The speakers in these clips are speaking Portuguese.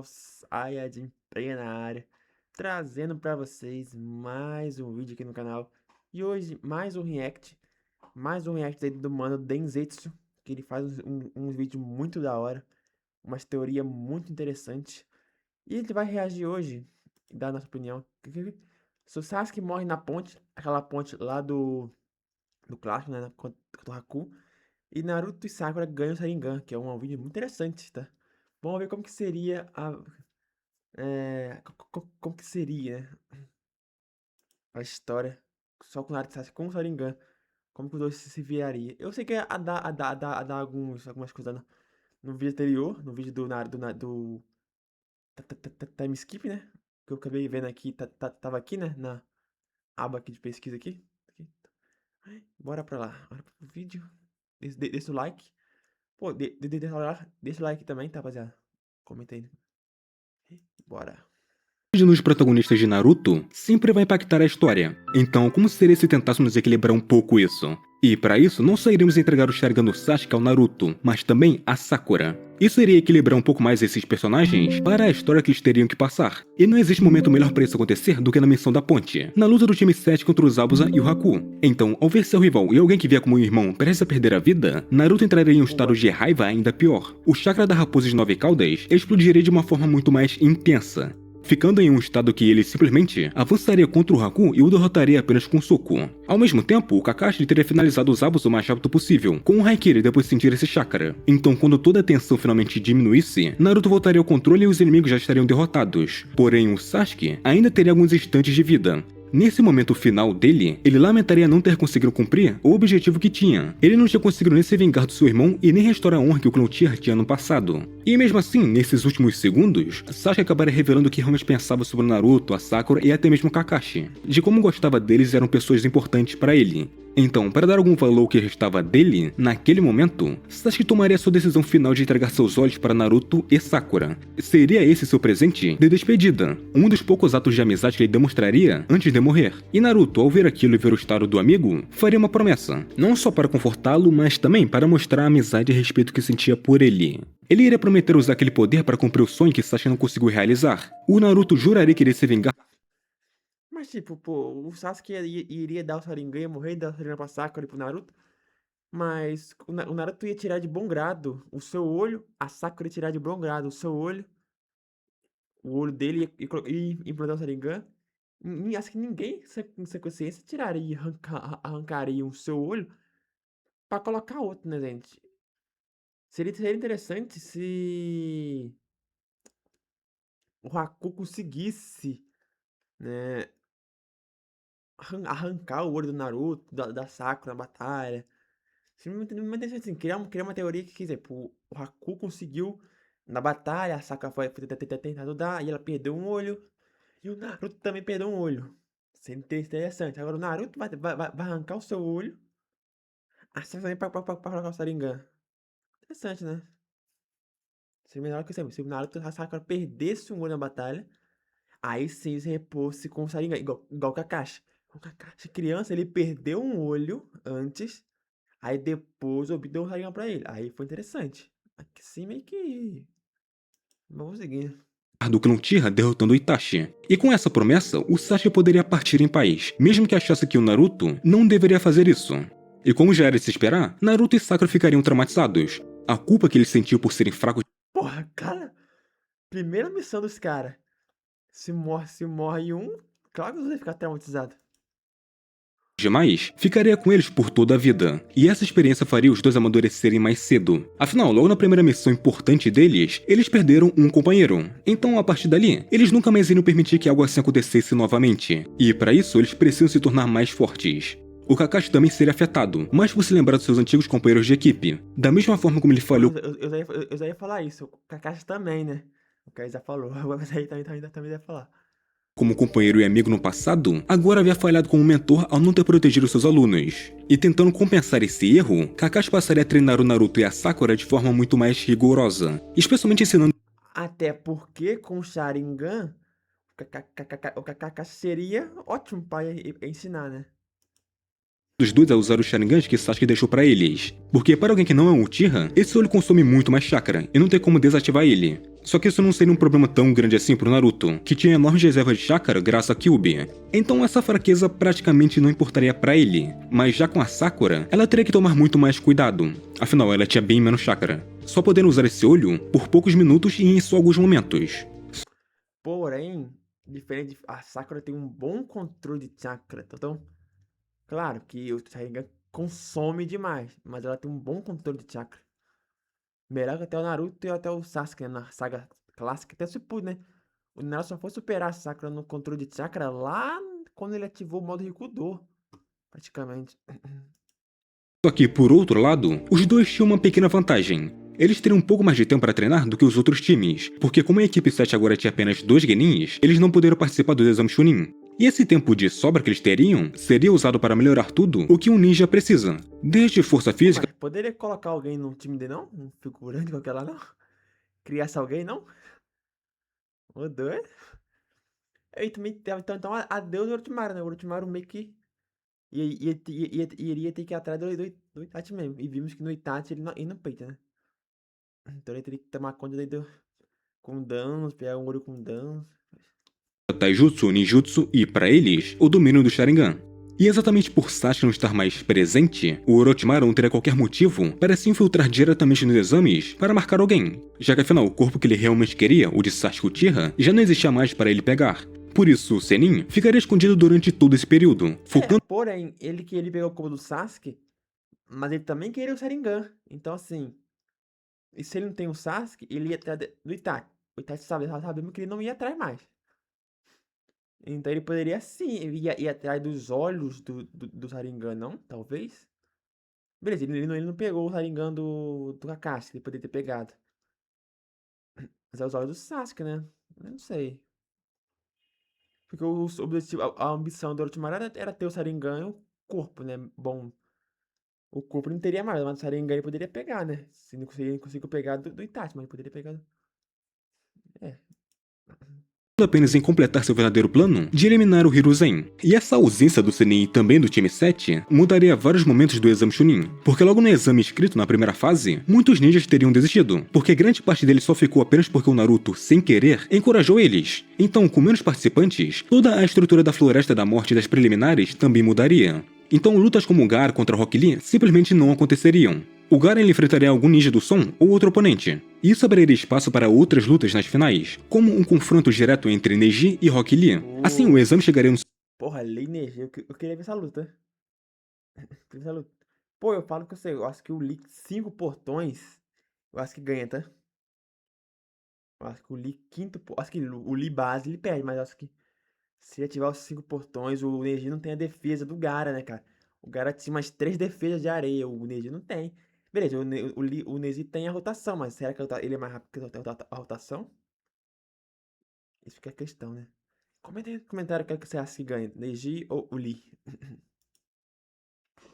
Saiyajin Play na área, trazendo pra vocês mais um vídeo aqui no canal. E hoje mais um react aí do mano Denzetsu, que ele faz uns vídeos muito da hora, umas teorias muito interessantes. E ele vai reagir hoje, dar a nossa opinião. Se o Sasuke morre na ponte, aquela ponte lá do clássico, né, contra o Haku, e Naruto e Sakura ganham o Sharingan, que é um vídeo muito interessante, tá? Vamos ver como que seria como que seria, né, a história só com Naruto e Sasuke com o Sharingan. Como que os dois se viraria. Eu sei que a dar algumas coisas no vídeo anterior, no vídeo do Naruto, do time skip, né? Que eu acabei vendo aqui, tava aqui, né? Na aba aqui de pesquisa aqui. Bora pra lá, bora pro vídeo. Deixa o like. Pô, deixa o like também, tá, rapaziada? Comenta aí. Bora. Nos protagonistas de Naruto sempre vai impactar a história. Então, como seria se tentássemos equilibrar um pouco isso? E para isso, não só iremos entregar o Sharingan do Sasuke ao Naruto, mas também a Sakura. Isso iria equilibrar um pouco mais esses personagens para a história que eles teriam que passar. E não existe momento melhor para isso acontecer do que na missão da ponte, na luta do time 7 contra os Zabuza e o Haku. Então, ao ver seu rival e alguém que via como um irmão prestes a perder a vida, Naruto entraria em um estado de raiva ainda pior. O chakra da raposa de 9 caudas explodiria de uma forma muito mais intensa, ficando em um estado que ele simplesmente avançaria contra o Haku e o derrotaria apenas com um soco. Ao mesmo tempo, o Kakashi teria finalizado os Zabuza o mais rápido possível, com o Haikiri depois de sentir esse chakra. Então, quando toda a tensão finalmente diminuísse, Naruto voltaria ao controle e os inimigos já estariam derrotados. Porém, o Sasuke ainda teria alguns instantes de vida. Nesse momento final dele, ele lamentaria não ter conseguido cumprir o objetivo que tinha. Ele não tinha conseguido nem se vingar do seu irmão e nem restaurar a honra que o clã Uchiha tinha no passado. E mesmo assim, nesses últimos segundos, Sasuke acabaria revelando o que realmente pensava sobre Naruto, a Sakura e até mesmo Kakashi, de como gostava deles e eram pessoas importantes para ele. Então, para dar algum valor ao que restava dele, naquele momento, Sasuke tomaria sua decisão final de entregar seus olhos para Naruto e Sakura. Seria esse seu presente de despedida, um dos poucos atos de amizade que ele demonstraria antes de morrer. E Naruto, ao ver aquilo e ver o estado do amigo, faria uma promessa, não só para confortá-lo, mas também para mostrar a amizade e respeito que sentia por ele. Ele iria prometer usar aquele poder para cumprir o sonho que Sasuke não conseguiu realizar. O Naruto juraria que iria se vingar. Mas tipo, pô, o Sasuke iria dar o Sharingan, ia morrer e dar o Sharingan pra Sakura e pro Naruto. Mas o Naruto ia tirar de bom grado o seu olho, a Sakura ia tirar de bom grado o seu olho, o olho dele ia implantar o Sharingan. Acho que ninguém sem consciência tiraria e arrancaria o seu olho pra colocar outro, né, gente? Seria interessante se o Haku conseguisse, né, arrancar o olho do Naruto, da Sakura na batalha. Mas assim, criar uma teoria que, quer dizer, pô, o Haku conseguiu na batalha, a Sakura foi tentado dar, e ela perdeu um olho, e o Naruto também perdeu um olho. Seria interessante. Agora o Naruto vai arrancar o seu olho, a Sakura também pra colocar o Sharingan. Interessante, né? Seria melhor que se o Naruto e a Sakura perdesse um olho na batalha, aí sim se repousse com o Sharingan, igual o Kakashi. O Kakashi, criança, ele perdeu um olho antes. Aí depois o Obito deu um Sharingan pra ele. Aí foi interessante. Aqui sim meio que... Vamos seguir. Do clã Uchiha derrotando Itachi. E com essa promessa, o Sasuke poderia partir em paz, mesmo que achasse que o Naruto não deveria fazer isso. E como já era de se esperar, Naruto e Sakura ficariam traumatizados. A culpa que eles sentiam por serem fracos Porra, cara. Primeira missão dos caras. Se morre um, claro que você vai ficar traumatizado. demais, ficaria com eles por toda a vida. E essa experiência faria os dois amadurecerem mais cedo. Afinal, logo na primeira missão importante deles, eles perderam um companheiro. Então, a partir dali, eles nunca mais iriam permitir que algo assim acontecesse novamente. E para isso, eles precisam se tornar mais fortes. O Kakashi também seria afetado, mas por se lembrar dos seus antigos companheiros de equipe. Da mesma forma como ele falhou Eu já ia falar isso. O Kakashi também, né? O Kakashi já falou. Mas aí também ia falar. como companheiro e amigo no passado, agora havia falhado como mentor ao não ter protegido seus alunos. E tentando compensar esse erro, Kakashi passaria a treinar o Naruto e a Sakura de forma muito mais rigorosa, especialmente ensinando Até porque com o Sharingan, o Kakashi seria ótimo pra ensinar, né? dos dois a usar os Sharingans que Sasuke deixou pra eles. Porque para alguém que não é um Uchiha, esse olho consome muito mais chakra, e não tem como desativar ele. Só que isso não seria um problema tão grande assim pro Naruto, que tinha enormes reservas de chakra graças a Kyuubi. Então essa fraqueza praticamente não importaria pra ele. Mas já com a Sakura, ela teria que tomar muito mais cuidado. Afinal, ela tinha bem menos chakra. Só podendo usar esse olho por poucos minutos e em só alguns momentos. Porém, diferente, a Sakura tem um bom controle de chakra. Então, claro que o Sharingan consome demais, mas ela tem um bom controle de chakra. Melhor que até o Naruto e até o Sasuke, né, na saga clássica, até o Shippuden, né? O Naruto só foi superar a Sakura no controle de chakra lá quando ele ativou o modo Rikudo, praticamente. Só que, por outro lado, os dois tinham uma pequena vantagem. Eles teriam um pouco mais de tempo para treinar do que os outros times, porque como a equipe 7 agora tinha apenas 2 genins, eles não poderiam participar do exame Chunin. E esse tempo de sobra que eles teriam seria usado para melhorar tudo o que um ninja precisa, desde força física. Mas poderia colocar alguém no time dele, não? Um figurante qualquer lá, não? Criasse alguém, não? Ô, doido. E também, então adeus o Orochimaru, né? O Orochimaru meio que iria ter que ir atrás do Itachi mesmo. E vimos que no Itachi ele não peita, né? Então ele teria que tomar conta dele com danos, pegar um olho com danos. Taijutsu, ninjutsu e, para eles, o domínio do Sharingan. E exatamente por Sasuke não estar mais presente, o Orochimaru não teria qualquer motivo para se infiltrar diretamente nos exames para marcar alguém, já que afinal o corpo que ele realmente queria, o de Sasuke Uchiha, já não existia mais para ele pegar. Por isso, o Zenin ficaria escondido durante todo esse período, focando... Porém, ele pegou o corpo do Sasuke, mas ele também queria o Sharingan. Então assim, e se ele não tem o Sasuke, ele ia atrás do Itachi. O Itachi sabemos que ele não ia atrás mais. Então ele poderia sim ir atrás dos olhos do Sharingan, não? Talvez? Beleza, ele não pegou o Sharingan do Kakashi, ele poderia ter pegado. Mas é os olhos do Sasuke, né? Eu não sei. Porque o objetivo, a ambição do Orochimaru era ter o Sharingan e o corpo, né? Bom, o corpo não teria mais, mas o Sharingan ele poderia pegar, né? Se não conseguiu pegar do Itachi, mas ele poderia pegar. É. apenas em completar seu verdadeiro plano de eliminar o Hiruzen. E essa ausência do Zenin e também do time 7 mudaria vários momentos do exame Chunin, porque logo no exame escrito na primeira fase, muitos ninjas teriam desistido, porque grande parte deles só ficou apenas porque o Naruto, sem querer, encorajou eles. Então, com menos participantes, toda a estrutura da Floresta da Morte das preliminares também mudaria. Então, lutas como o Gaara contra Rock Lee simplesmente não aconteceriam. O Gaara enfrentaria algum ninja do som ou outro oponente. Isso abriria espaço para outras lutas nas finais, como um confronto direto entre Neji e Rock Lee. Assim, o exame chegaria no... Porra, Lee Neji, eu queria ver essa luta. Essa luta. Pô, eu falo que eu acho que o Lee 5 portões, eu acho que ganha, tá? Eu acho que o Lee quinto, acho que o Lee base ele perde, mas eu acho que se ele ativar os 5 portões, o Neji não tem a defesa do Gaara, né, cara? O Gaara tinha umas 3 defesas de areia, o Neji não tem. Beleza, o Neji tem a rotação, mas será que ele é mais rápido que a rotação? Isso fica a questão, né? Comenta aí no comentário quem que você acha que ganha, Neji ou o Lee.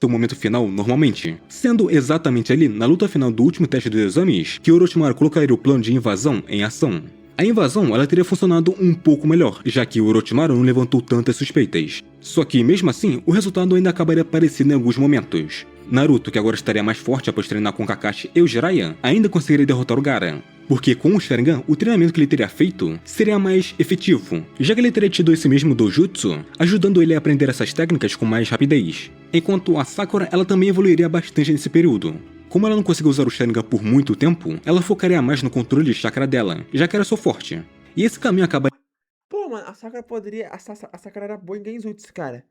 seu momento final normalmente, sendo exatamente ali, na luta final do último teste dos exames, que Orochimaru colocaria o plano de invasão em ação. A invasão ela teria funcionado um pouco melhor, já que o Orochimaru não levantou tantas suspeitas. Só que, mesmo assim, o resultado ainda acabaria aparecendo em alguns momentos. Naruto, que agora estaria mais forte após treinar com Kakashi e o Jiraiya, ainda conseguiria derrotar o Gaara. Porque com o Sharingan, o treinamento que ele teria feito seria mais efetivo, já que ele teria tido esse mesmo Dojutsu, ajudando ele a aprender essas técnicas com mais rapidez. Enquanto a Sakura, ela também evoluiria bastante nesse período. Como ela não conseguiu usar o Sharingan por muito tempo, ela focaria mais no controle de chakra dela, já que era sua forte. E esse caminho acaba... Pô, mano, a Sakura poderia... A Sakura era boa em Genjutsu, cara.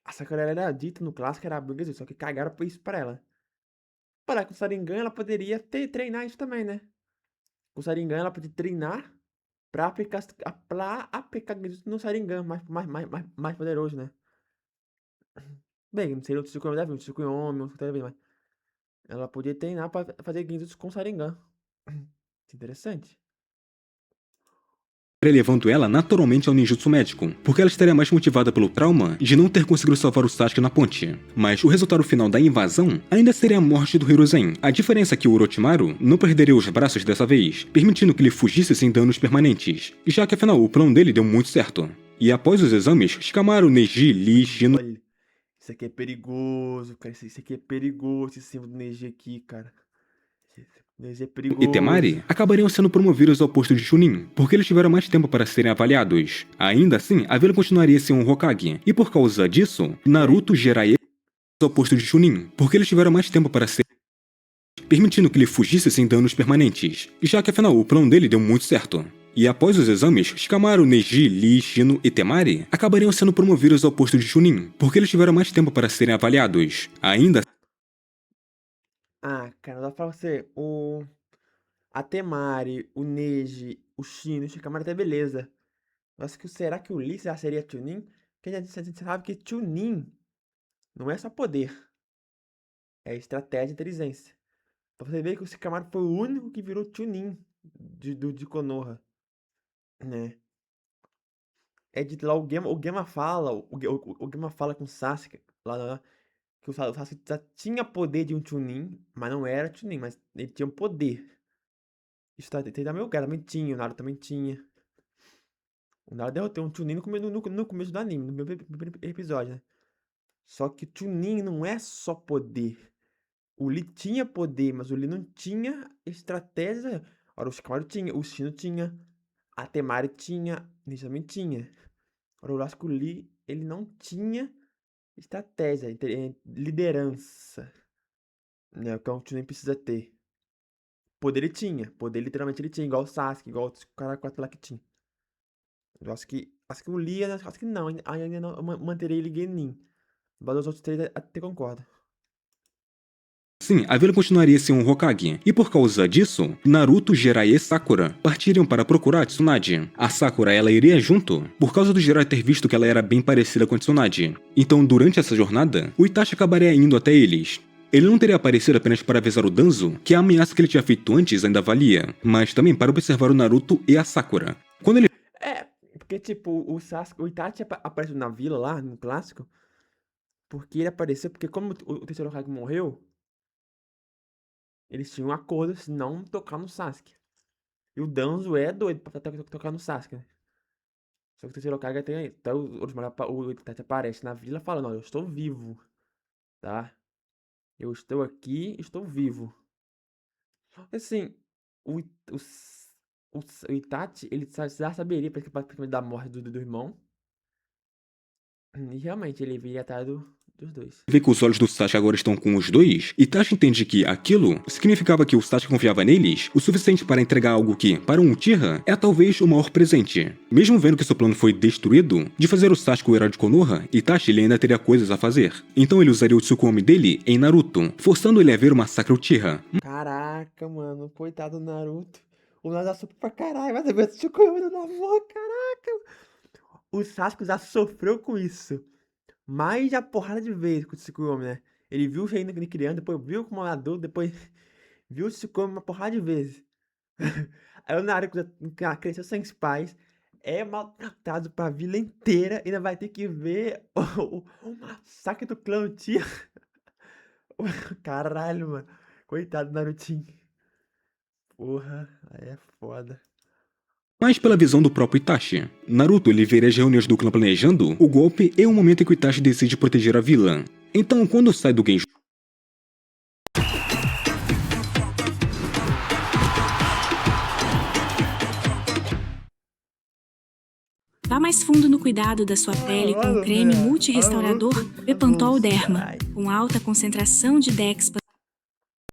A Sakura era dita no clássico, era boa em Genjutsu, só que cagaram por isso pra ela. Para com o Sharingan, ela poderia treinar isso também, né? Com o Sharingan, ela poderia treinar pra aplicar Genjutsu no Sharingan, mais poderoso, né? Bem, não seria o Tsukuyomi da vida, o Tsukuyomi, o Tsukuyomi, mas... Ela podia treinar pra fazer Genjutsu com Sharingan. Interessante. levando ela naturalmente ao ninjutsu médico, porque ela estaria mais motivada pelo trauma de não ter conseguido salvar o Sasuke na ponte. Mas o resultado final da invasão ainda seria a morte do Hiruzen. A diferença é que o Orochimaru não perderia os braços dessa vez, permitindo que ele fugisse sem danos permanentes, já que afinal o plano dele deu muito certo. E após os exames, Shikamaru, Neji, Lee, Shino... Olha, Isso aqui é perigoso, cara. Isso aqui é perigoso, esse símbolo do Neji aqui, cara. Esse Neji é E perigoso. Temari acabariam sendo promovidos ao posto de Chunin, porque eles tiveram mais tempo para serem avaliados. Ainda assim, a vila continuaria sem um Hokage, e por causa disso, Naruto geraria ao posto de Chunin, porque eles tiveram mais tempo para ser permitindo que ele fugisse sem danos permanentes, já que afinal o plano dele deu muito certo. E após os exames, Shikamaru, Neji, Lee, Shino e Temari acabariam sendo promovidos ao posto de Chunin, porque eles tiveram mais tempo para serem avaliados. Ainda Ah, cara, dá pra você. A Temari, o Neji, o Shino, o Shikamaru até beleza. Mas será que o Lee já seria Chunin? Porque a gente sabe que Chunin não é só poder, é estratégia e inteligência. Pra você ver que o Shikamaru foi o único que virou Chunin de Konoha, né? É de lá o Gema fala, o Gema fala com o Sasuke, lá, que o Sasuke já tinha poder de um Chunin, mas não era Chunin, mas ele tinha um poder. Isso tem da meu cara, também tinha, o Naruto também tinha. O Naruto derrotou um Chunin no começo do anime, no primeiro episódio, né? Só que Chunin não é só poder. O Lee tinha poder, mas o Lee não tinha estratégia. Ora, o Shikamaru tinha, o Shino tinha, a Temari tinha, o Neji também tinha. Ora, eu acho que o Lee, ele não tinha estratégia, liderança, né? O que um Chunin precisa ter. Poder ele tinha, poder literalmente ele tinha, igual o Sasuke, igual os caras 4 lá que tinha. Eu acho que o Lee, acho que não, ainda não, eu manteria ele Genin. Mas os outros três até concordo. assim, a vila continuaria sem um Hokage, e por causa disso, Naruto, Jiraiya e Sakura partiriam para procurar a Tsunade. A Sakura ela iria junto, por causa do Jiraiya ter visto que ela era bem parecida com a Tsunade. Então, durante essa jornada, o Itachi acabaria indo até eles. Ele não teria aparecido apenas para avisar o Danzo que a ameaça que ele tinha feito antes ainda valia, mas também para observar o Naruto e a Sakura. Quando ele É, porque tipo, o Sasuke, o Itachi apareceu na vila lá, no clássico, porque ele apareceu, porque como o terceiro Hokage morreu, eles tinham um acordo de não tocar no Sasuke. E o Danzo é doido pra tocar no Sasuke, né? Só que o terceiro Hokage tem. Então o Itachi aparece na vila falando, ó, eu estou vivo, tá? Eu estou aqui, estou vivo. Assim, o, It- o, S- o Itachi, ele já saberia praticamente da morte do irmão. E realmente ele viria atrás dos dois. vê que os olhos do Sasuke agora estão com os dois, Itachi entende que aquilo significava que o Sasuke confiava neles o suficiente para entregar algo que, para um Uchiha, é talvez o maior presente. Mesmo vendo que seu plano foi destruído, de fazer o Sasuke o herói de Konoha, Itachi ele ainda teria coisas a fazer. Então ele usaria o Tsukuyomi dele em Naruto, forçando ele a ver o massacre Uchiha. Caraca, mano, coitado do Naruto. O Naruto já sofreu pra caralho, mas ver se Tsukuyomi na mão, caraca. O Sasuke já sofreu com isso. Mais a porrada de vezes com o Tsukuyomi, né? Ele viu o Sharingan criando, depois viu como adulto, depois viu o Tsukuyomi uma porrada de vezes. Aí o Naruto já cresceu sem os pais, é maltratado pra vila inteira, ainda vai ter que ver o massacre do clã Uchiha. Caralho, mano. Coitado do Narutinho. Porra, aí é foda. Mas pela visão do próprio Itachi, Naruto ele veria as reuniões do clã planejando o golpe e o momento em que o Itachi decide proteger a vila. Então, quando sai do Genjutsu, Vá mais fundo no cuidado da sua pele com o creme multirestaurador Bepantol Derma, com alta concentração de Dexpa.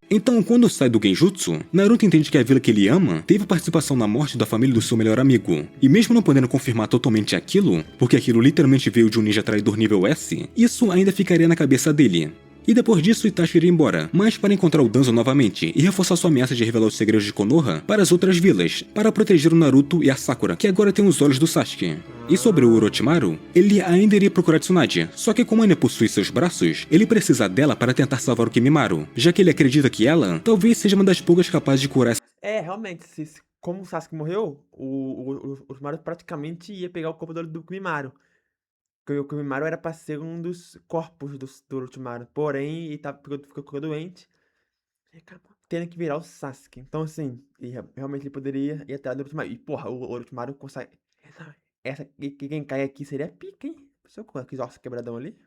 Então, quando sai do Genjutsu, Naruto entende que a vila que ele ama teve participação na morte da família do seu melhor amigo. E mesmo não podendo confirmar totalmente aquilo, porque aquilo literalmente veio de um ninja traidor nível S, isso ainda ficaria na cabeça dele. E depois disso, Itachi iria embora, mas para encontrar o Danzo novamente e reforçar sua ameaça de revelar os segredos de Konoha para as outras vilas, para proteger o Naruto e a Sakura, que agora tem os olhos do Sasuke. E sobre o Orochimaru, ele ainda iria procurar Tsunade, só que como ainda possui seus braços, ele precisa dela para tentar salvar o Kimimaro, já que ele acredita que ela talvez seja uma das poucas capazes de curar É, realmente, como o Sasuke morreu, o Orochimaru praticamente ia pegar o corpo do Kimimaro. Porque o Kimimaro era pra ser um dos corpos do Orochimaru. Porém, ele ficou doente e acabou tendo que virar o Sasuke. Então, assim, realmente ele poderia ir atrás do Orochimaru. E, porra, o Orochimaru consegue. Quem cai aqui seria pica, hein? Pessoal com aqueles ossos quebradão ali.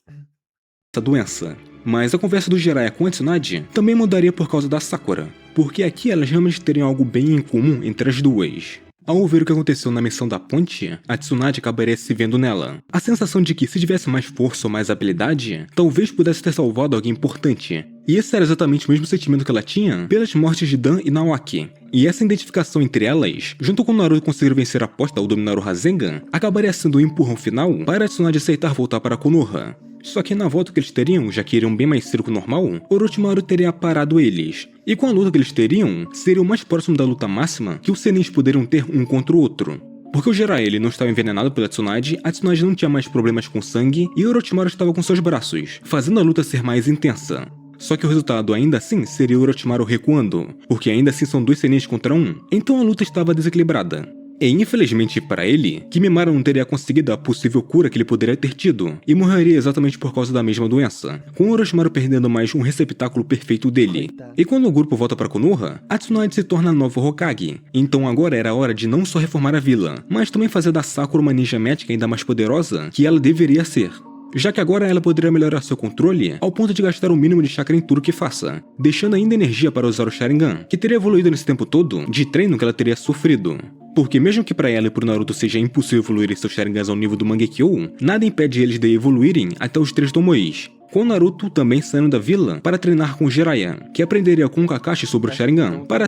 essa doença. Mas a conversa do Jiraiya com a Tsunade também mudaria por causa da Sakura, porque aqui elas realmente teriam algo bem em comum entre as duas. Ao ouvir o que aconteceu na missão da ponte, a Tsunade acabaria se vendo nela. A sensação de que se tivesse mais força ou mais habilidade, talvez pudesse ter salvado alguém importante. E esse era exatamente o mesmo sentimento que ela tinha pelas mortes de Dan e Naoki. E essa identificação entre elas, junto com Naruto conseguir vencer a aposta ao dominar o Rasengan, acabaria sendo o empurrão final para a Tsunade aceitar voltar para Konoha. Só que na volta que eles teriam, já que iriam bem mais cedo que o normal, Orochimaru teria parado eles. E com a luta que eles teriam, seria o mais próximo da luta máxima que os senins poderiam ter um contra o outro. Porque o Jiraiya ele não estava envenenado pela Tsunade, a Tsunade não tinha mais problemas com sangue e Orochimaru estava com seus braços, fazendo a luta ser mais intensa. Só que o resultado ainda assim seria o Orochimaru recuando, porque ainda assim são dois senins contra um, então a luta estava desequilibrada. E infelizmente para ele, Kimimaro não teria conseguido a possível cura que ele poderia ter tido, e morreria exatamente por causa da mesma doença, com o Orochimaru perdendo mais um receptáculo perfeito dele. E quando o grupo volta para Konoha, a Tsunade se torna a nova Hokage, então agora era a hora de não só reformar a vila, mas também fazer da Sakura uma ninja médica ainda mais poderosa que ela deveria ser. Já que agora ela poderia melhorar seu controle ao ponto de gastar o mínimo de chakra em tudo que faça, deixando ainda energia para usar o Sharingan, que teria evoluído nesse tempo todo de treino que ela teria sofrido. Porque mesmo que para ela e pro Naruto seja impossível evoluírem seus Sharingans ao nível do Mangekyou, nada impede eles de evoluírem até os 3 Tomoes, com Naruto também saindo da vila para treinar com Jiraiya, que aprenderia com Kakashi sobre o Sharingan para...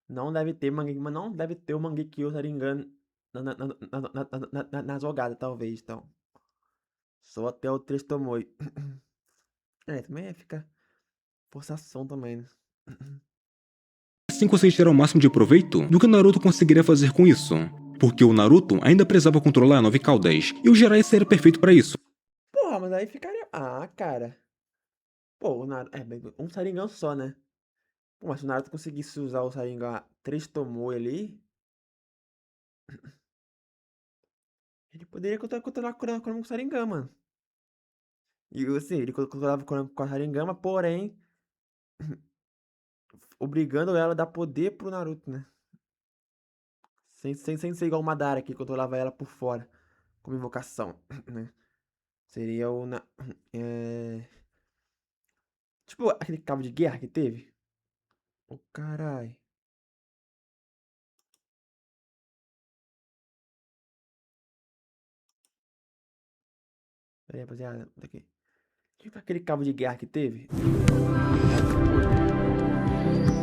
Não deve ter o Mangekyou Sharingan na jogada, talvez, então. Só até o 3 Tomoe. Também fica forçação também, né? assim conseguir tirar o máximo de proveito do que o Naruto conseguiria fazer com isso. Porque o Naruto ainda precisava controlar 9 caudas, e o Jiraiya seria perfeito para isso. Porra, mas aí ficaria... cara. Pô, o Naruto... um Sharingan só, né? Pô, mas se o Naruto conseguisse usar o Sharingan 3 Tomoe ali... ele poderia controlar com o Sharingan, mano. E assim, ele controlava com a Sharingan, porém... obrigando ela a dar poder pro Naruto, né? Sem ser igual o Madara, que controlava ela por fora, como invocação, né? Seria o... tipo aquele cabo de guerra que teve. Ô, carai. Pera aí, rapaziada. Daqui. Tipo aquele cabo de guerra que teve.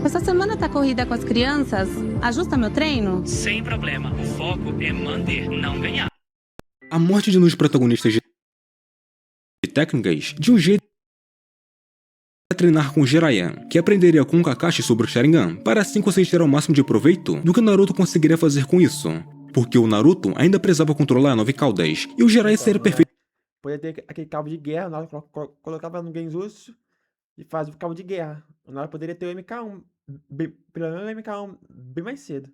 Essa semana tá corrida com as crianças? Ajusta meu treino? Sem problema. O foco é manter, não ganhar. A morte de um dos protagonistas de técnicas de um jeito a treinar com Jiraiya, que aprenderia com Kakashi sobre o Sharingan, para assim conseguir tirar o máximo de proveito do que o Naruto conseguiria fazer com isso. Porque o Naruto ainda precisava controlar 9 caudas, e o Jiraiya seria perfeito. Podia ter aquele cabo de guerra, o Naruto colocava no Genjutsu e faz o cabo de guerra. O Naruto poderia ter o MK1, pelo menos o MK1 bem mais cedo.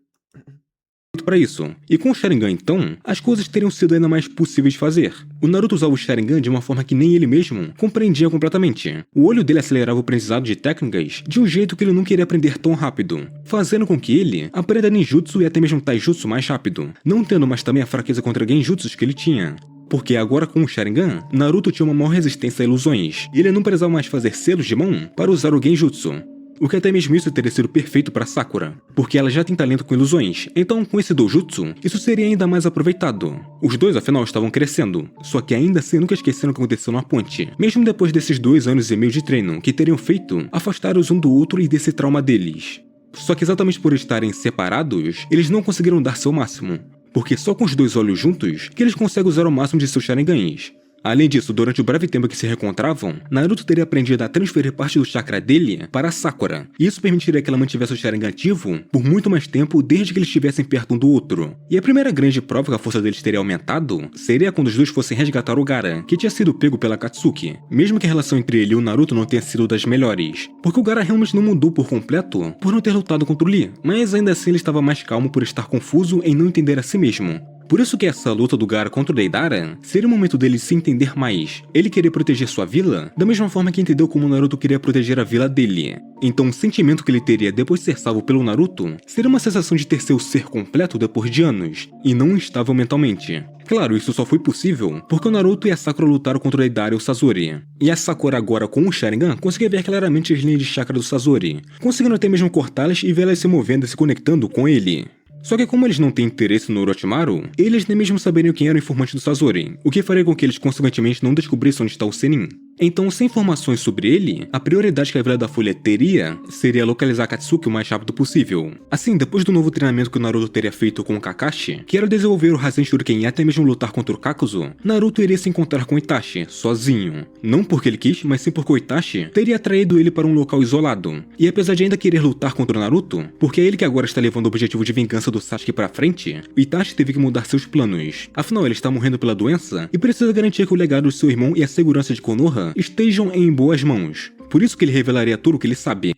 Para isso. E com o Sharingan então, as coisas teriam sido ainda mais possíveis de fazer. O Naruto usava o Sharingan de uma forma que nem ele mesmo compreendia completamente. O olho dele acelerava o aprendizado de técnicas de um jeito que ele não queria aprender tão rápido, fazendo com que ele aprenda ninjutsu e até mesmo taijutsu mais rápido, não tendo mais também a fraqueza contra genjutsus que ele tinha. Porque agora com o Sharingan, Naruto tinha uma maior resistência a ilusões, e ele não precisava mais fazer selos de mão para usar o genjutsu. O que até mesmo isso teria sido perfeito para Sakura, porque ela já tem talento com ilusões, então com esse doujutsu, isso seria ainda mais aproveitado. Os dois afinal estavam crescendo, só que ainda assim nunca esqueceram o que aconteceu na ponte, mesmo depois desses 2 anos e meio de treino que teriam feito afastar-os um do outro e desse trauma deles. Só que exatamente por estarem separados, eles não conseguiram dar seu máximo, porque só com os 2 olhos juntos que eles conseguem usar o máximo de seus Sharingans. Além disso, durante o breve tempo que se reencontravam, Naruto teria aprendido a transferir parte do chakra dele para Sakura, e isso permitiria que ela mantivesse o Sharingan ativo por muito mais tempo desde que eles estivessem perto um do outro. E a primeira grande prova que a força deles teria aumentado seria quando os dois fossem resgatar o Gaara, que tinha sido pego pela Katsuki, mesmo que a relação entre ele e o Naruto não tenha sido das melhores, porque o Gaara realmente não mudou por completo por não ter lutado contra o Lee, mas ainda assim ele estava mais calmo por estar confuso em não entender a si mesmo. Por isso que essa luta do Gaara contra o Deidara seria o momento dele se entender mais. Ele querer proteger sua vila, da mesma forma que entendeu como o Naruto queria proteger a vila dele. Então o sentimento que ele teria depois de ser salvo pelo Naruto seria uma sensação de ter seu ser completo depois de anos, e não instável mentalmente. Claro, isso só foi possível porque o Naruto e a Sakura lutaram contra o Deidara e o Sasori. E a Sakura agora com o Sharingan conseguia ver claramente as linhas de chakra do Sasori, conseguindo até mesmo cortá-las e vê-las se movendo e se conectando com ele. Só que como eles não têm interesse no Orochimaru, eles nem mesmo saberiam quem era o informante do Sasori, o que faria com que eles consequentemente não descobrissem onde está o Zenin. Então, sem informações sobre ele, a prioridade que a Vila da Folha teria seria localizar Katsuki o mais rápido possível. Assim, depois do novo treinamento que o Naruto teria feito com o Kakashi, que era desenvolver o Rasen Shuriken e até mesmo lutar contra o Kakuzu, Naruto iria se encontrar com Itachi, sozinho. Não porque ele quis, mas sim porque o Itachi teria atraído ele para um local isolado. E apesar de ainda querer lutar contra o Naruto, porque é ele que agora está levando o objetivo de vingança do Sasuke para frente, o Itachi teve que mudar seus planos. Afinal, ele está morrendo pela doença e precisa garantir que o legado de seu irmão e a segurança de Konoha estejam em boas mãos. Por isso que ele revelaria tudo o que ele sabe.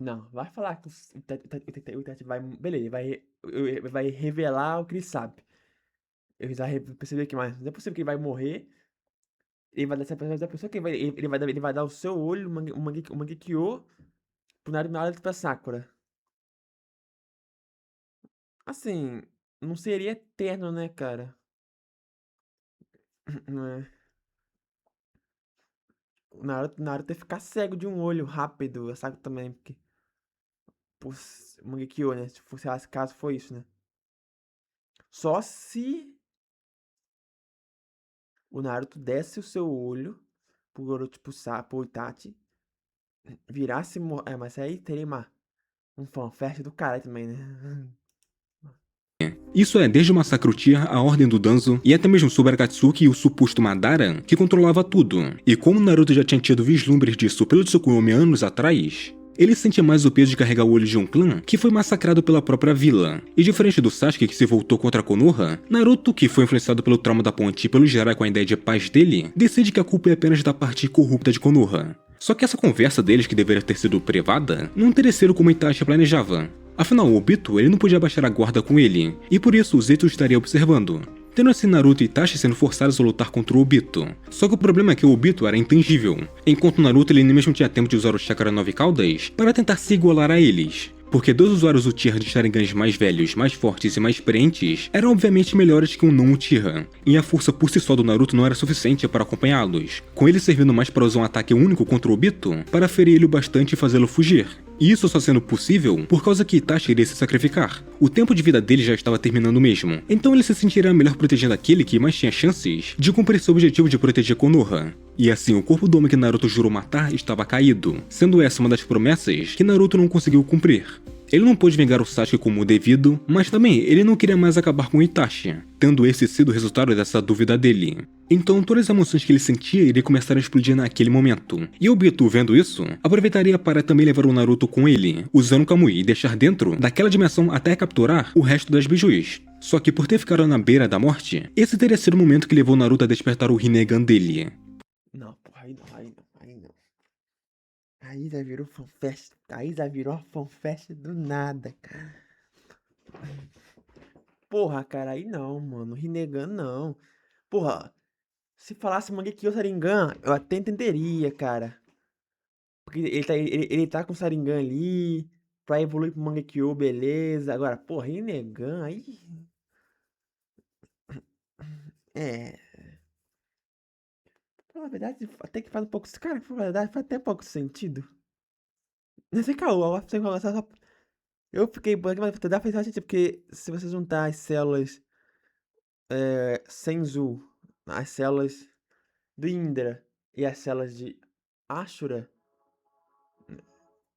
Não, vai falar que o Itachi vai. Beleza, vai revelar o que ele sabe. Eu já percebi que mais. Não é possível que ele vai morrer. Ele vai dar essa pessoa que ele vai dar o seu olho, o Mangekyo, pro Naruto pra Sakura. Assim, não seria eterno, né, cara? Não é. O Naruto ia ficar cego de um olho rápido, a Sakura também, porque. Por Mangekyo, né? Se fosse caso foi isso, né? Só se o Naruto desse o seu olho pro Orochi, pro Itachi, virasse. Mas aí teria um fanfest do caralho também, né? Isso é desde o massacre Uchiha, a Ordem do Danzo e até mesmo sobre Akatsuki e o suposto Madara, que controlava tudo. E como Naruto já tinha tido vislumbres disso pelo Tsukuyomi anos atrás, ele sentia mais o peso de carregar o olho de um clã que foi massacrado pela própria vila. E diferente do Sasuke que se voltou contra Konoha, Naruto, que foi influenciado pelo trauma da ponte e pelo Jiraiya com a ideia de paz dele, decide que a culpa é apenas da parte corrupta de Konoha. Só que essa conversa deles, que deveria ter sido privada, não teria sido como Itachi planejava. Afinal, o Obito ele não podia baixar a guarda com ele, e por isso o Zeto estaria observando, tendo assim Naruto e Itachi sendo forçados a lutar contra o Obito. Só que o problema é que o Obito era intangível, enquanto Naruto ele nem mesmo tinha tempo de usar o Chakra 9 Caudas para tentar se igualar a eles. Porque dois usuários Uchiha de Sharingans mais velhos, mais fortes e mais experientes eram obviamente melhores que um não Uchiha, e a força por si só do Naruto não era suficiente para acompanhá-los, com ele servindo mais para usar um ataque único contra o Obito para ferir ele o bastante e fazê-lo fugir. E isso só sendo possível por causa que Itachi iria se sacrificar. O tempo de vida dele já estava terminando mesmo, então ele se sentiria melhor protegendo aquele que mais tinha chances de cumprir seu objetivo de proteger Konoha. E assim, o corpo do homem que Naruto jurou matar estava caído, sendo essa uma das promessas que Naruto não conseguiu cumprir. Ele não pôde vingar o Sasuke como devido, mas também ele não queria mais acabar com Itachi, tendo esse sido o resultado dessa dúvida dele. Então todas as emoções que ele sentia iriam começar a explodir naquele momento. E Obito, vendo isso, aproveitaria para também levar o Naruto com ele, usando o Kamui e deixar dentro daquela dimensão até capturar o resto das bijus. Só que por ter ficado na beira da morte, esse teria sido o momento que levou o Naruto a despertar o Rinnegan dele. Não, porra, aí não. Aí já virou fanfest. Aí já virou uma fanfest do nada, cara. Porra, cara, aí não, mano. Rinnegan não. Porra, se falasse Mangekyo Sharingan, eu até entenderia, cara. Porque ele tá com o Sharingan ali, pra evoluir pro Mangekyo, beleza. Agora, porra, Rinnegan, aí. É. Na verdade, até que faz um pouco. Cara, na verdade, faz até pouco sentido. Nesse caô, eu fiquei branco, mas dá pra sentido, porque se você juntar as células Senzu, as células do Indra e as células de Ashura,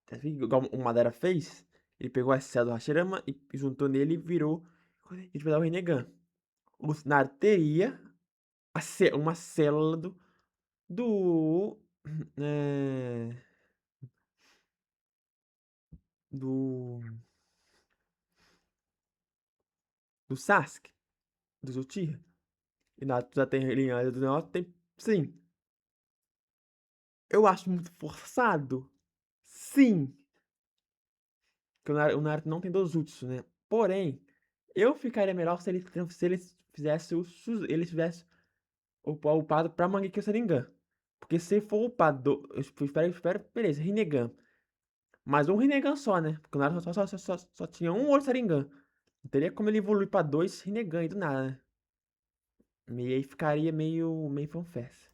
tá vendo? Igual o Madara fez, ele pegou as células do Hashirama e juntou nele e virou. A gente vai dar o Rinnegan. O Naruto teria uma célula do. é, do. Do Sasuke, do Uchiha. E Naruto já tem linhagem do Naruto, tem. Sim. Eu acho muito forçado. Sim. Porque o Naruto não tem Dojutsu, né? Porém, Eu ficaria melhor se eles fizessem eles fizessem upado pra Mangekyou Sharingan. Porque se for upado, eu espero, beleza, Rinnegan. Mas um Rinnegan só, né? Porque o Naruto só tinha um olho Sharingan. Não teria como ele evoluir pra dois Rinnegan aí do nada, né? E aí ficaria meio fanfest.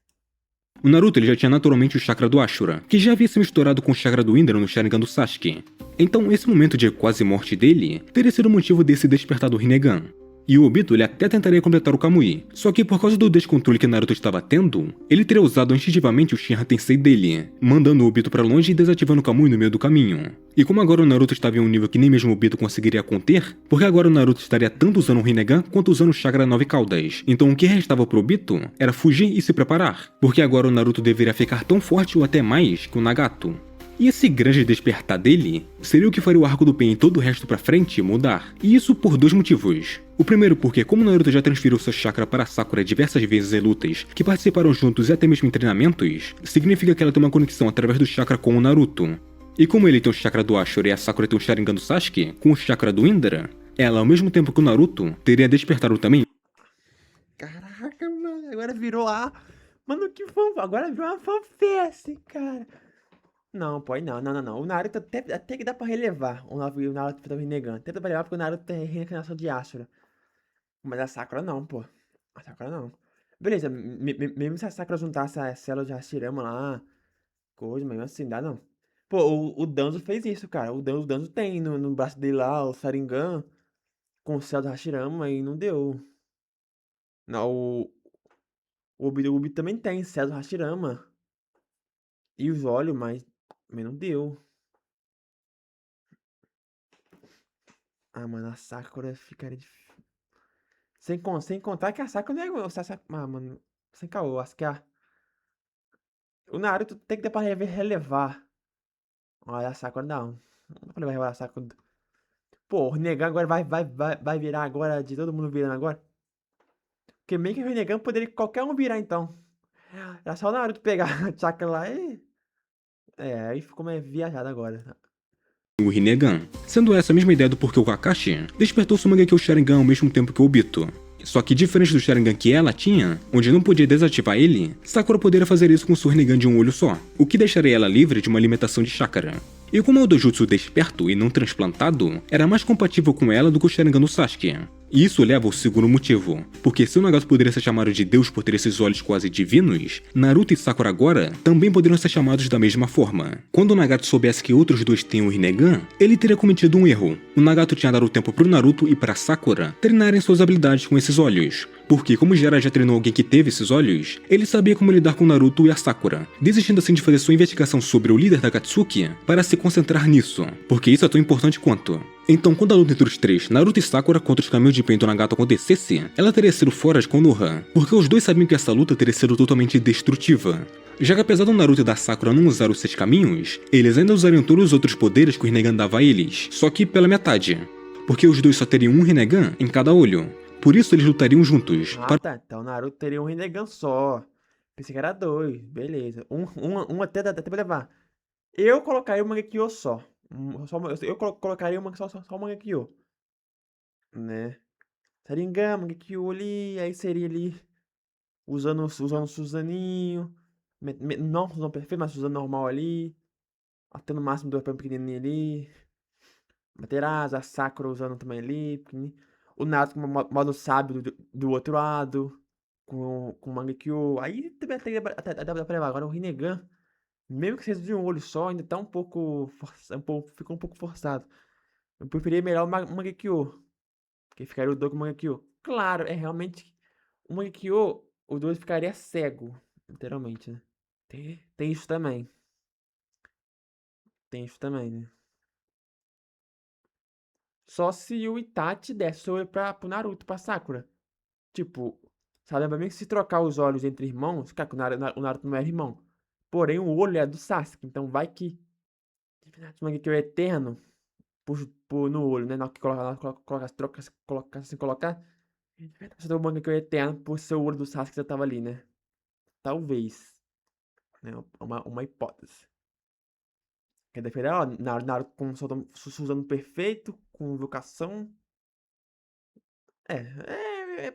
O Naruto ele já tinha naturalmente o chakra do Ashura, que já havia se misturado com o chakra do Indra no Sharingan do Sasuke. Então esse momento de quase morte dele teria sido o motivo desse despertar do Rinnegan. E o Obito ele até tentaria completar o Kamui, só que por causa do descontrole que Naruto estava tendo, ele teria usado instintivamente o Shinra Tensei dele, mandando o Obito para longe e desativando o Kamui no meio do caminho. E como agora o Naruto estava em um nível que nem mesmo o Obito conseguiria conter, porque agora o Naruto estaria tanto usando o Rinnegan quanto usando o Chakra 9 Caudas, então o que restava pro Obito era fugir e se preparar, porque agora o Naruto deveria ficar tão forte ou até mais que o Nagato. E esse grande despertar dele seria o que faria o arco do Pain e todo o resto pra frente mudar. E isso por dois motivos. O primeiro porque, como Naruto já transferiu seu chakra para Sakura diversas vezes em lutas que participaram juntos e até mesmo em treinamentos, significa que ela tem uma conexão através do chakra com o Naruto. E como ele tem o chakra do Ashura e a Sakura tem o Sharingan do Sasuke, com o chakra do Indra, ela, ao mesmo tempo que o Naruto, teria despertado também. Caraca, mano, agora virou a... Mano, que fan... Agora virou uma fanfest, cara. Não, pô, não. O Naruto até que dá pra relevar. O Naruto tá renegando. Até dá pra relevar porque o Naruto tem reencarnação de Ashura. Mas a Sakura não, pô. A Sakura não. Beleza, mesmo se a Sakura juntasse a célula de Hashirama lá, coisa, mesmo assim, dá não. Pô, o Danzo fez isso, cara. O Danzo tem no braço dele lá o Sharingan com o céu do Hashirama e não deu. Não, o Obito também tem céu do Hashirama. E os olhos, mas não deu. Ah, mano, a Sakura ficaria difícil. Sem contar que a Sakura não é igual. Ah, mano, sem caô. Acho que o Naruto tem que dar pra relevar. Olha, a Sakura não. Não dá pra levar a Sakura. Pô, o Rinnegan agora vai virar agora de todo mundo virando agora. Porque meio que o Rinnegan poderia qualquer um virar então. Era só o Naruto pegar a chakra lá e. É, aí ficou meio viajado agora. O Rinnegan, sendo essa a mesma ideia do porquê o Kakashi despertou seu Mangekyou Sharingan ao mesmo tempo que o Obito. Só que diferente do Sharingan que ela tinha, onde não podia desativar ele, Sakura poderia fazer isso com seu Rinnegan de um olho só, o que deixaria ela livre de uma limitação de chakra. E como é o Dojutsu desperto e não transplantado, era mais compatível com ela do que o Sharingan do Sasuke. E isso leva ao segundo motivo, porque se o Nagato poderia ser chamado de Deus por ter esses olhos quase divinos, Naruto e Sakura agora também poderiam ser chamados da mesma forma. Quando o Nagato soubesse que outros dois têm o Rinnegan, ele teria cometido um erro. O Nagato tinha dado tempo pro Naruto e pra Sakura treinarem suas habilidades com esses olhos, porque como Jiraiya já treinou alguém que teve esses olhos, ele sabia como lidar com Naruto e a Sakura, desistindo assim de fazer sua investigação sobre o líder da Akatsuki para se concentrar nisso, porque isso é tão importante quanto. Então, quando a luta entre os três, Naruto e Sakura contra os caminhos de Pain do Nagato acontecesse, ela teria sido fora de Konoha, porque os dois sabiam que essa luta teria sido totalmente destrutiva. Já que apesar do Naruto e da Sakura não usar os 6 caminhos, eles ainda usariam todos os outros poderes que o Rinnegan dava a eles, só que pela metade. Porque os dois só teriam um Rinnegan em cada olho. Por isso eles lutariam juntos. Ah, tá. Então o Naruto teria um Rinnegan só. Pensei que era dois. Beleza. Um até pra levar. Eu colocaria o Mangekyou só. Colocaria só o Mangekyou. Né? Sharingan, Mangekyou ali. Aí seria ali. Usando o Suzaninho. Não usando perfeito, mas usando normal ali. Até no máximo dois pequenininho ali. Materazzi, a Sakura usando também ali. Pequenininho. O Naruto com o modo sábio do outro lado. Com o Mangekyou. Aí também até dá pra levar. Agora o Rinnegan. Mesmo que seja de um olho só, ainda tá um pouco, ficou um pouco forçado. Eu preferia melhor o Mangekyou, que ficaria o dois com o Mangekyou. Claro, é realmente o Mangekyou, o dois ficaria cego, literalmente, né? Tem isso também. Tem isso também, né? Só se o Itachi desse o olho pro Naruto, pra Sakura. Tipo, sabe pra mim que se trocar os olhos entre irmãos, cara, que o Naruto não era irmão. Porém, o olho é do Sasuke, então vai que o Mangekyou é eterno. No olho, né? Na hora que colocar, assim, colocar. Você tem o Mangekyou eterno por ser o olho do Sasuke que já tava ali, né? Talvez. Né? Uma hipótese. Quer defender, ó, Naruto com Suzano perfeito, com invocação. É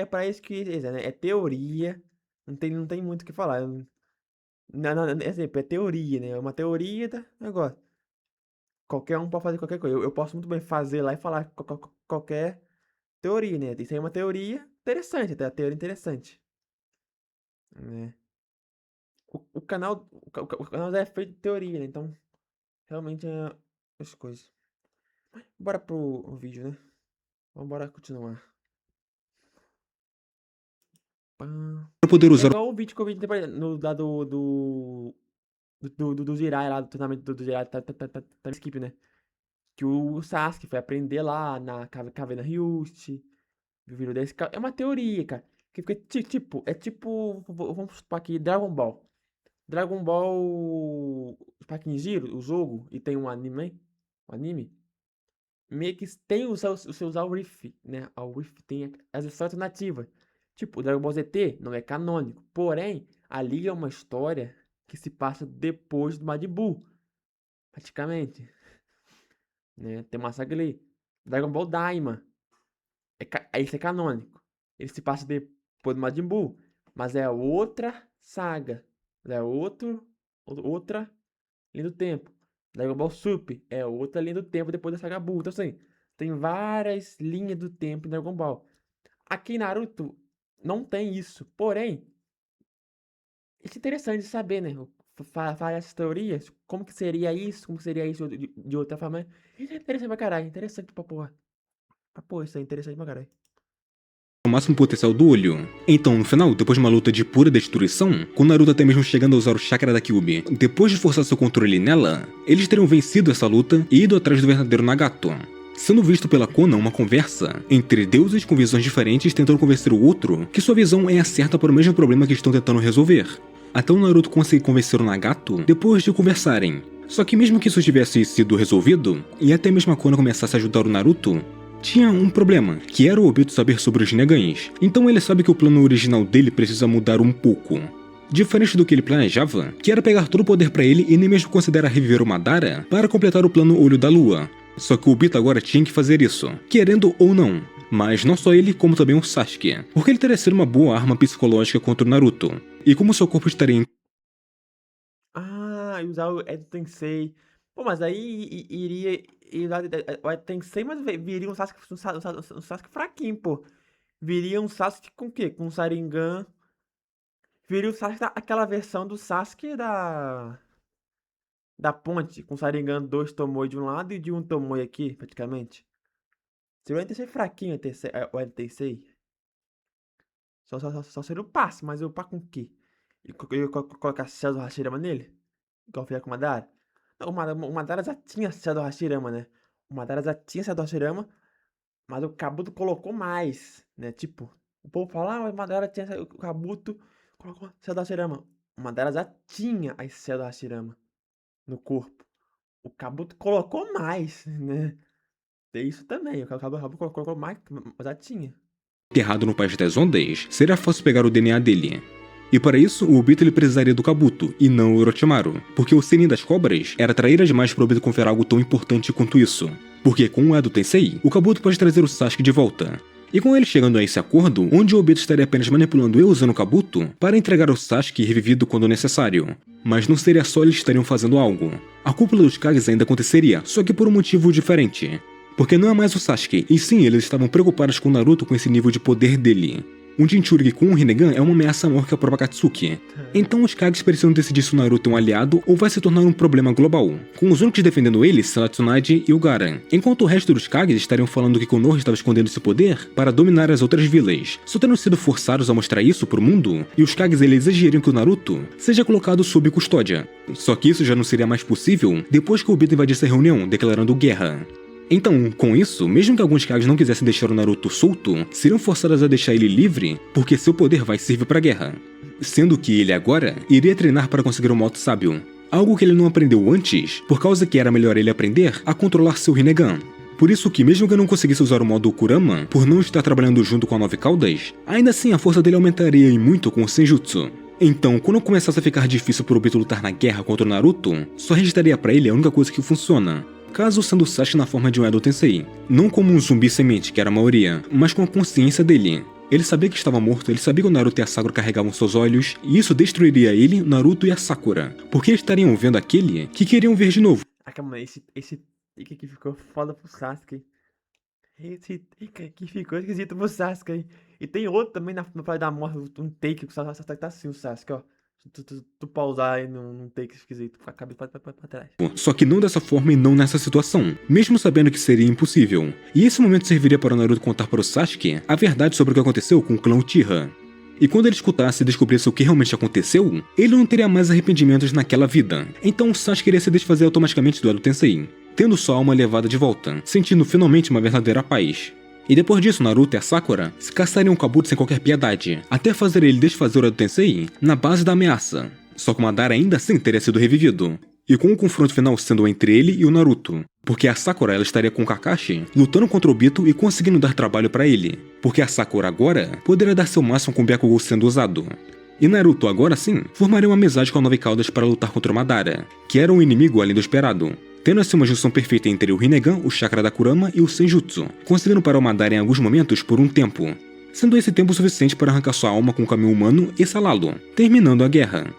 pra isso que né? É teoria, não tem muito o que falar. Não, exemplo, é teoria, né? É uma teoria da negócio. Qualquer um pode fazer qualquer coisa. Eu posso muito bem fazer lá e falar qualquer teoria, né? Isso aí é uma teoria interessante, até a teoria interessante, né? O canal já é feito de teoria, né? Então, realmente é as coisas. Bora pro vídeo, né? Vambora continuar. Pã. Para poder É usar igual o vídeo que eu vi no, lá do Jiraiya lá, do treinamento do Jiraiya, tá skip, né? Que o Sasuke foi aprender lá na caverna Ryushi, virou desse. É uma teoria, cara. Que fica tipo, vamos supor aqui, Dragon Ball. Dragon Ball Paquinjiro, o jogo, e tem um anime, meio que tem os All Riff, né? All Riff tem as histórias alternativas. Tipo, o Dragon Ball ZT não é canônico, porém, ali é uma história que se passa depois do Majin Buu, praticamente, né? Tem uma saga ali. Dragon Ball Daima, esse é canônico. Ele se passa depois do Majin Buu, mas é outra saga, é outra linha do tempo. Dragon Ball Super é outra linha do tempo depois da saga Buu. Então, assim, tem várias linhas do tempo em Dragon Ball. Aqui em Naruto não tem isso. Porém, isso é interessante de saber, né? Várias teorias. Como que seria isso? Como que seria isso de outra forma? Isso é interessante pra caralho. Interessante pra porra. Isso é interessante pra caralho. o máximo potencial do olho. Então, no final, depois de uma luta de pura destruição, com Naruto até mesmo chegando a usar o chakra da Kyuubi, depois de forçar seu controle nela, eles teriam vencido essa luta e ido atrás do verdadeiro Nagato. Sendo visto pela Konan uma conversa entre deuses com visões diferentes tentando convencer o outro que sua visão é a certa para o mesmo problema que estão tentando resolver. Até o Naruto conseguir convencer o Nagato depois de conversarem. Só que mesmo que isso tivesse sido resolvido, e até mesmo a Konan começasse a ajudar o Naruto, tinha um problema, que era o Obito saber sobre os Rinegans. Então ele sabe que o plano original dele precisa mudar um pouco. Diferente do que ele planejava, que era pegar todo o poder pra ele e nem mesmo considerar reviver o Madara para completar o plano Olho da Lua. Só que o Obito agora tinha que fazer isso, querendo ou não. Mas não só ele, como também o Sasuke, porque ele teria sido uma boa arma psicológica contra o Naruto. E como seu corpo estaria em E usar o Edo Tensei. Pô, mas aí iria usar o Edo Tensei, mas viria um Sasuke fraquinho, pô. Viria um Sasuke com o quê? Com um Sharingan. Viria o Sasuke, aquela versão do Sasuke da ponte, com Sharingan 2 Tomoe de um lado e de um Tomoe aqui, praticamente. Seria o Edo Tensei fraquinho, o Edo Tensei. Só seria o passe, mas eu pá com o quê? E colocar Céu do Hashirama nele? Igual eu fiz com o Madara? Não, o Madara já tinha Céu do Hashirama, né? O Madara já tinha Céu do Hashirama, mas o Kabuto colocou mais, né? Tipo, o povo fala, o Madara tinha o Kabuto, colocou Céu do Hashirama. O Madara já tinha as Céu do Hashirama no corpo. O Kabuto colocou mais, né? Tem isso também, o Kabuto colocou mais, mas já tinha. enterrado no País das Ondas, seria fácil pegar o DNA dele. E para isso, o Obito ele precisaria do Kabuto, e não o Orochimaru, porque o Senin das Cobras era traíra demais para o Obito conferir algo tão importante quanto isso. Porque com o Edo Tensei, o Kabuto pode trazer o Sasuke de volta. E com ele chegando a esse acordo, onde o Obito estaria apenas manipulando e usando o Kabuto para entregar o Sasuke revivido quando necessário. Mas não seria só eles estariam fazendo algo. A cúpula dos Kages ainda aconteceria, só que por um motivo diferente. Porque não é mais o Sasuke, e sim eles estavam preocupados com o Naruto com esse nível de poder dele. Um Jinchuriki com um Rinnegan é uma ameaça maior que a própria Katsuki. Então os Kages precisam decidir se o Naruto é um aliado ou vai se tornar um problema global, com os únicos defendendo ele sendo a Tsunade e o Gaara, enquanto o resto dos Kages estariam falando que Konoha estava escondendo esse poder para dominar as outras vilas, só tendo sido forçados a mostrar isso pro mundo, e os Kages eles exigiriam que o Naruto seja colocado sob custódia. Só que isso já não seria mais possível depois que o Obito invadisse a reunião, declarando guerra. Então, com isso, mesmo que alguns Kages não quisessem deixar o Naruto solto, seriam forçados a deixar ele livre, porque seu poder vai servir pra guerra. Sendo que ele agora iria treinar para conseguir um modo sábio, algo que ele não aprendeu antes, por causa que era melhor ele aprender a controlar seu Rinnegan. Por isso que mesmo que eu não conseguisse usar o modo Kurama, por não estar trabalhando junto com a Nove Caudas, ainda assim a força dele aumentaria e muito com o Senjutsu. Então, quando começasse a ficar difícil pro Obito lutar na guerra contra o Naruto, só restaria pra ele a única coisa que funciona: caso sendo o Sasuke na forma de um Edo Tensei, não como um zumbi semente, que era a maioria, mas com a consciência dele. Ele sabia que estava morto, ele sabia que o Naruto e a Sakura carregavam seus olhos, e isso destruiria ele, Naruto e a Sakura, porque eles estariam vendo aquele que queriam ver de novo. Ah, calma, esse take aqui ficou foda pro Sasuke. Esse take aqui ficou esquisito pro Sasuke aí. E tem outro também na Praia da Morte, um take que o Sasuke tá assim, o Sasuke, ó. Tu pausar aí num take esquisito, com a cabeça pra trás. Só que não dessa forma e não nessa situação, mesmo sabendo que seria impossível. E esse momento serviria para o Naruto contar para o Sasuke a verdade sobre o que aconteceu com o clã Uchiha. E quando ele escutasse e descobrisse o que realmente aconteceu, ele não teria mais arrependimentos naquela vida. Então o Sasuke iria se desfazer automaticamente do Edo Tensei, tendo sua alma levada de volta, sentindo finalmente uma verdadeira paz. E depois disso, Naruto e a Sakura se caçariam o Kabuto sem qualquer piedade, até fazer ele desfazer o Edo Tensei na base da ameaça. Só que o Madara ainda assim teria sido revivido, e com o confronto final sendo entre ele e o Naruto, porque a Sakura ela estaria com o Kakashi lutando contra o Obito e conseguindo dar trabalho para ele, porque a Sakura agora poderia dar seu máximo com o Byakugou sendo usado. E Naruto agora sim formaria uma amizade com a Nove Caudas para lutar contra o Madara, que era um inimigo além do esperado, tendo assim uma junção perfeita entre o Rinnegan, o chakra da Kurama e o Senjutsu, conseguindo parar o Madara em alguns momentos por um tempo, sendo esse tempo suficiente para arrancar sua alma com o caminho humano e salá-lo, terminando a guerra.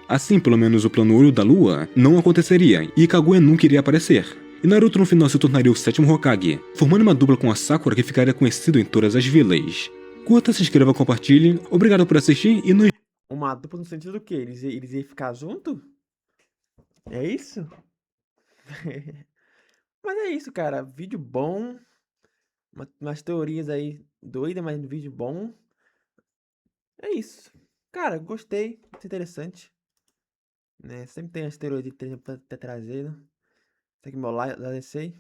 Assim, pelo menos o plano Olho da Lua não aconteceria e Kaguya nunca iria aparecer. E Naruto no final se tornaria o 7º Hokage, formando uma dupla com a Sakura que ficaria conhecido em todas as vilas. Curta, se inscreva, compartilhe, obrigado por assistir e nos... Uma dupla no sentido do quê? Eles iam ficar junto? É isso? Mas é isso, cara. Vídeo bom. Umas teorias aí doidas, mas um vídeo bom. É isso. Cara, gostei. Muito interessante. Né? Sempre tem as teorias de pra ter trazido. Tá aqui meu like, agradecei.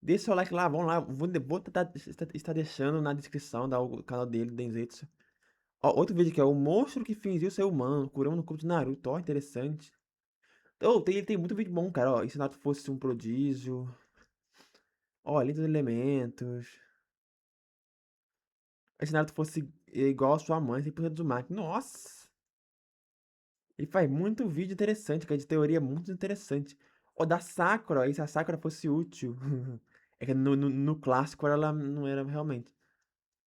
Deixa seu like lá, vamos lá. Vou estar deixando na descrição do canal dele, Denzetsu. Ó, outro vídeo que é o monstro que fingiu ser humano, curando no corpo de Naruto. Ó, interessante. Oh, tem muito vídeo bom, cara. Ó, e se Naruto fosse um prodígio. Ó, Lei dos Elementos. E se Naruto fosse igual a sua mãe, 100% do Uzumaki. Nossa! Ele faz muito vídeo interessante, cara, de teoria muito interessante. Ó, da Sakura, ó, e se a Sakura fosse útil. É que no clássico ela não era realmente.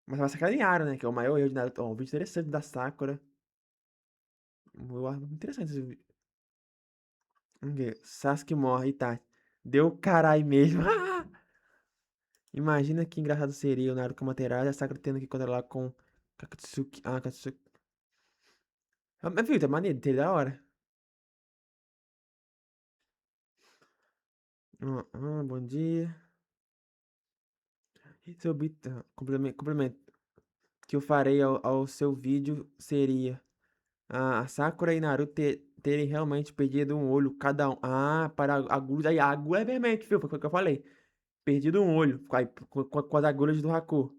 Mas ela sacanearam, né? Que é o maior erro de Naruto. Ó, um vídeo interessante da Sakura. Eu acho muito interessante esse vídeo. Vamos ver. Sasuke morre, Itachi. Deu carai mesmo. Imagina que engraçado seria o Naruto com a Materai e a Sakura tendo que controlar com Katsuki. Ah, Katsuki. Mas, viu, tá maneiro, tá da hora. Bom dia. Seu Bito, complemento que eu farei ao seu vídeo seria a Sakura e Naruto terem realmente perdido um olho cada um. Ah, para agulhas. Aí, a agulha é vermelha, viu? Foi o que eu falei. Perdido um olho com as agulhas do Haku.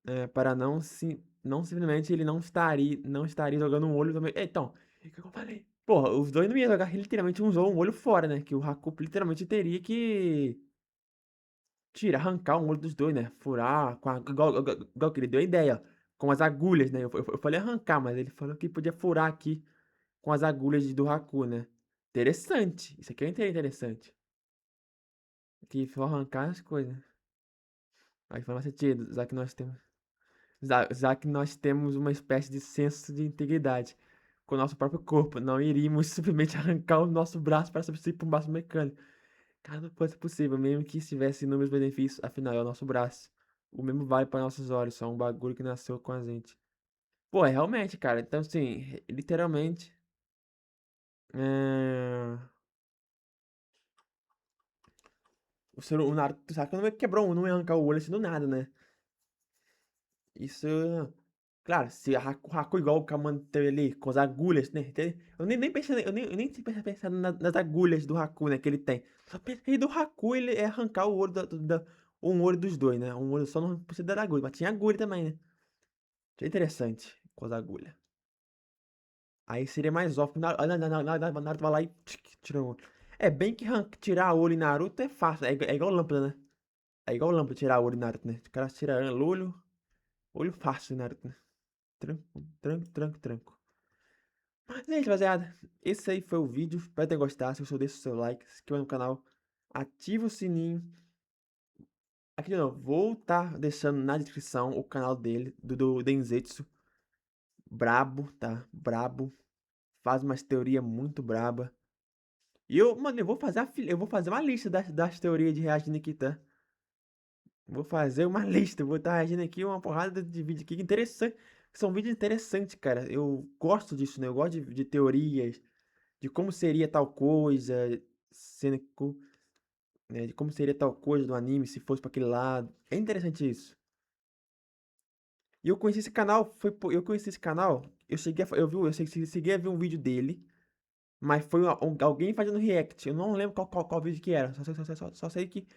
É, para não simplesmente ele não estaria jogando um olho também. Então, é o que eu falei. Porra, os dois não iam jogar, ele literalmente usou um olho fora, né? Que o Haku literalmente teria que arrancar um olho dos dois, né? Furar, igual que ele deu a ideia, com as agulhas, né? Eu falei arrancar, mas ele falou que podia furar aqui com as agulhas do Haku, né? Interessante. Isso aqui é interessante. Que for arrancar as coisas. Aí faz sentido, já que nós temos uma espécie de senso de integridade com o nosso próprio corpo. Não iríamos simplesmente arrancar o nosso braço para substituir por um braço mecânico. Cara, não pode ser possível, mesmo que estivesse inúmeros benefícios, afinal é o nosso braço. O mesmo vale para nossos olhos, só um bagulho que nasceu com a gente. Pô, é realmente, cara. Então, assim, literalmente. É... o Naruto Sakura não quebrou, não ia arrancar o olho assim do nada, né? Isso. Claro, se o Haku igual o Kaman teve ali, com as agulhas, né? Eu nem pensei, eu nem tinha pensado nas agulhas do Haku, né? Que ele tem. Só pensei do Haku ele é arrancar o olho um olho dos dois, né? Um olho só não precisa da agulha, mas tinha agulha também, né? Isso é interessante com as agulhas. Aí seria mais óbvio. Naruto vai lá e tira o olho. É bem que tirar o olho em Naruto é fácil. É igual lâmpada, né? É igual lâmpada tirar o olho em Naruto, né? O cara tira o olho. Olho fácil em Naruto, né? Tranco, tranco, tranco, tranco. Mas é isso, rapaziada. Esse aí foi o vídeo. Espero ter gostado. Se gostou, deixa o seu like, se inscreva no canal. ativa o sininho. Aqui de novo, vou estar deixando na descrição o canal dele, do Denzetsu. Brabo, tá? Brabo. Faz umas teorias muito braba. E mano, eu vou fazer uma lista das teorias de reagir aqui, tá? Vou fazer uma lista, vou estar reagindo aqui uma porrada de vídeo aqui interessante. São vídeos interessantes, cara. Eu gosto disso, né? Eu gosto de teorias, de como seria tal coisa, sendo né, de como seria tal coisa do anime se fosse pra aquele lado. É interessante isso. E eu conheci esse canal, eu conheci esse canal, eu cheguei a, eu vi, eu cheguei a ver um vídeo dele, mas foi alguém fazendo react. Eu não lembro qual vídeo que era, só sei que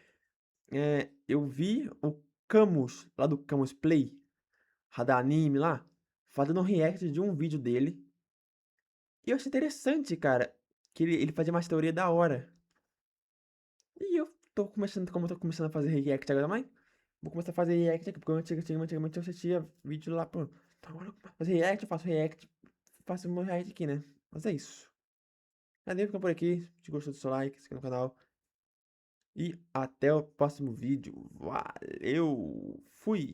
eu vi o Camus, lá do Camus Play, da anime lá, fazendo um react de um vídeo dele. E eu achei interessante, cara, que ele fazia mais teoria da hora. E como eu tô começando a fazer react agora, mas vou começar a fazer react aqui, porque antigamente eu assistia vídeo lá, pô. Então agora eu começo a fazer react, eu faço meu react aqui, né? Mas é isso. Adeus, fica por aqui. Se gostou, do seu like, se inscreva no canal. E até o próximo vídeo. Valeu! Fui!